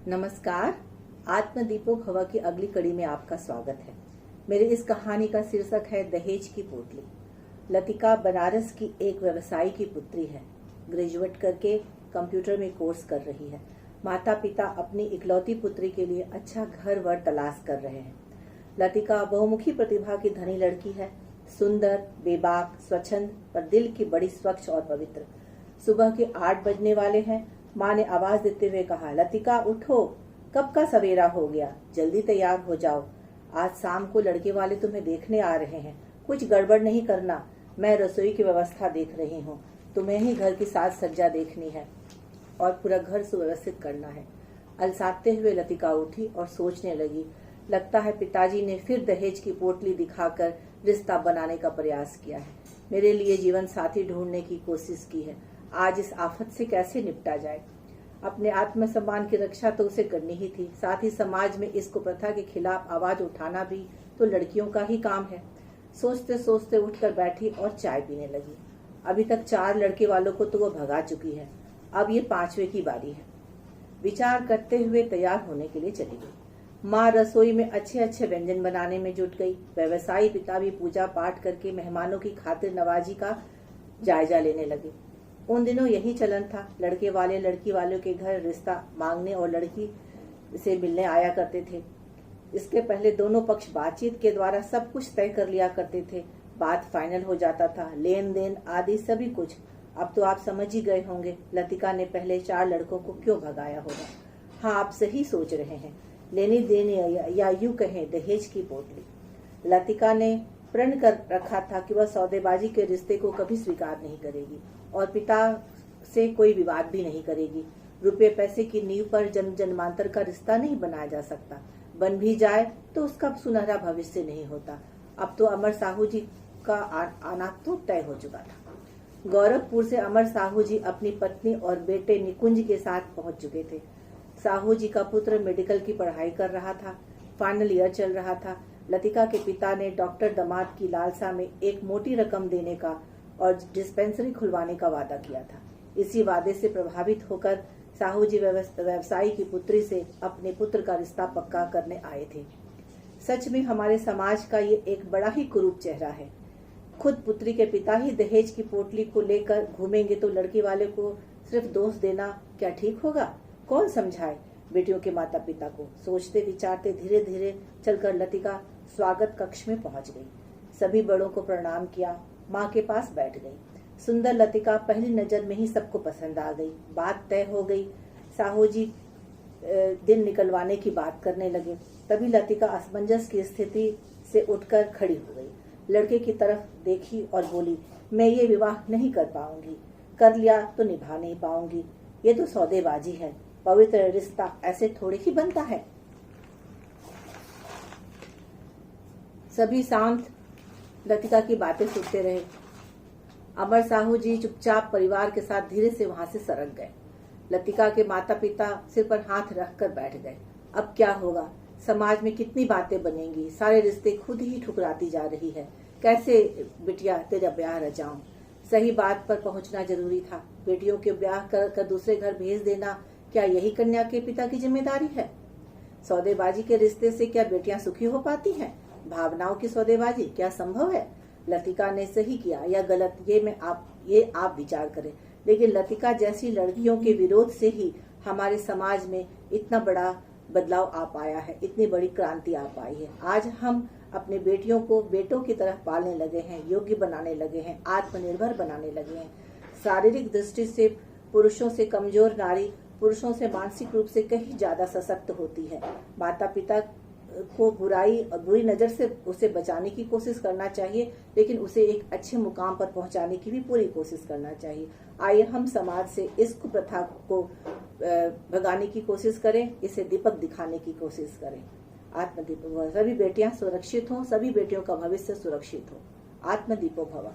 नमस्कार। आत्मदीपो भव की अगली कड़ी में आपका स्वागत है। मेरी इस कहानी का शीर्षक है दहेज की पोटली। लतिका बनारस की एक व्यवसायी की पुत्री है। ग्रेजुएट करके कंप्यूटर में कोर्स कर रही है। माता पिता अपनी इकलौती पुत्री के लिए अच्छा घर वर तलाश कर रहे हैं। लतिका बहुमुखी प्रतिभा की धनी लड़की है। सुंदर, बेबाक, स्वच्छंद पर दिल की बड़ी स्वच्छ और पवित्र। सुबह के 8 बजने वाले हैं। माँ ने आवाज देते हुए कहा, लतिका उठो, कब का सवेरा हो गया, जल्दी तैयार हो जाओ। आज शाम को लड़के वाले तुम्हें देखने आ रहे हैं। कुछ गड़बड़ नहीं करना। मैं रसोई की व्यवस्था देख रही हूँ। तुम्हें ही घर की साज सज्जा देखनी है और पूरा घर सुव्यवस्थित करना है। अलसाते हुए लतिका उठी और सोचने लगी, लगता है पिताजी ने फिर दहेज की पोटली दिखाकर रिश्ता बनाने का प्रयास किया है। मेरे लिए जीवन साथी ढूंढने की कोशिश की है। आज इस आफत से कैसे निपटा जाए। अपने आत्मसम्मान की रक्षा तो उसे करनी ही थी, साथ ही समाज में इस कुप्रथा के खिलाफ आवाज उठाना भी तो लड़कियों का ही काम है। सोचते सोचते उठकर बैठी और चाय पीने लगी। अभी तक 4 लड़के वालों को तो वो भगा चुकी है, अब ये 5वें की बारी है। विचार करते हुए तैयार होने के लिए चली गई। माँ रसोई में अच्छे अच्छे व्यंजन बनाने में जुट गई। व्यवसायी पिता भी पूजा पाठ करके मेहमानों की खातिर नवाजी का जायजा लेने लगे। उन दिनों यही चलन था। लड़के वाले लड़की वालों के घर रिश्ता मांगने और लड़की से मिलने आया करते थे। इसके पहले दोनों पक्ष बातचीत के द्वारा सब कुछ तय कर लिया करते थे। बात फाइनल हो जाता था, लेन देन आदि सभी कुछ। अब तो आप समझ ही गए होंगे लतिका ने पहले 4 लड़कों को क्यों भगाया होगा। हाँ, आप सही सोच रहे हैं, लेनी देनी या यूं कहें दहेज की पोटली। लतिका ने प्रण कर रखा था कि वह सौदेबाजी के रिश्ते को कभी स्वीकार नहीं करेगी और पिता से कोई विवाद भी नहीं करेगी। रुपये पैसे की नींव पर जन्म जन्मांतर का रिश्ता नहीं बनाया जा सकता। बन भी जाए तो उसका सुनहरा भविष्य नहीं होता। अब तो अमर साहू जी का आना तो तय हो चुका था। गौरवपुर से अमर साहू जी अपनी पत्नी और बेटे निकुंज के साथ पहुंच चुके थे। साहू जी का पुत्र मेडिकल की पढ़ाई कर रहा था, फाइनल ईयर चल रहा था। लतिका के पिता ने डॉक्टर दामाद की लालसा में एक मोटी रकम देने का और डिस्पेंसरी खुलवाने का वादा किया था। इसी वादे से प्रभावित होकर साहू जी व्यवसायी की पुत्री से अपने पुत्र का रिश्ता पक्का करने आए थे। सच में हमारे समाज का ये एक बड़ा ही कुरूप चेहरा है। खुद पुत्री के पिता ही दहेज की पोटली को लेकर घूमेंगे तो लड़की वाले को सिर्फ दोष देना क्या ठीक होगा। कौन समझाए बेटियों के माता पिता को। सोचते विचारते धीरे धीरे चलकर लतिका स्वागत कक्ष में पहुंच गई। सभी बड़ों को प्रणाम किया, माँ के पास बैठ गई। सुंदर लतिका पहली नजर में ही सबको पसंद आ गई। बात तय हो गई। साहू जी दिन निकलवाने की बात करने लगे। तभी लतिका असमंजस की स्थिति से उठकर खड़ी हो गई। लड़के की तरफ देखी और बोली, मैं ये विवाह नहीं कर पाऊंगी। कर लिया तो निभा नहीं पाऊंगी। ये तो सौदेबाजी है। पवित्र रिश्ता ऐसे थोड़े ही बनता है। सभी शांत लतिका की बातें सुनते रहे। अमर साहू जी चुपचाप परिवार के साथ धीरे से वहां से सरक गए। लतिका के माता पिता सिर पर हाथ रखकर बैठ गए। अब क्या होगा। समाज में कितनी बातें बनेंगी। सारे रिश्ते खुद ही ठुकराती जा रही है। कैसे बिटिया तेरा ब्याह रचाऊं। सही बात पर पहुंचना जरूरी था। बेटियों के ब्याह कर दूसरे घर भेज देना क्या यही कन्या के पिता की जिम्मेदारी है। सौदेबाजी के रिश्ते से क्या बेटियां सुखी हो पाती हैं। भावनाओं की सौदेबाजी क्या संभव है। लतिका ने सही किया या गलत ये आप विचार करें। लेकिन लतिका जैसी लड़कियों के विरोध से ही हमारे समाज में इतना बड़ा बदलाव आ पाया है, इतनी बड़ी क्रांति आ पाई है। आज हम अपने बेटियों को बेटों की तरह पालने लगे हैं, योग्य बनाने लगे हैं, आत्मनिर्भर बनाने लगे हैं। शारीरिक दृष्टि से पुरुषों से कमजोर नारी पुरुषों से मानसिक रूप से कहीं ज्यादा सशक्त होती है। माता पिता को बुराई और बुरी नजर से उसे बचाने की कोशिश करना चाहिए, लेकिन उसे एक अच्छे मुकाम पर पहुंचाने की भी पूरी कोशिश करना चाहिए। आइए हम समाज से इस कुप्रथा को भगाने की कोशिश करें, इसे दीपक दिखाने की कोशिश करें। आत्मदीपो भव। सभी बेटियां सुरक्षित हों, सभी बेटियों का भविष्य सुरक्षित हो। आत्मदीपो भव।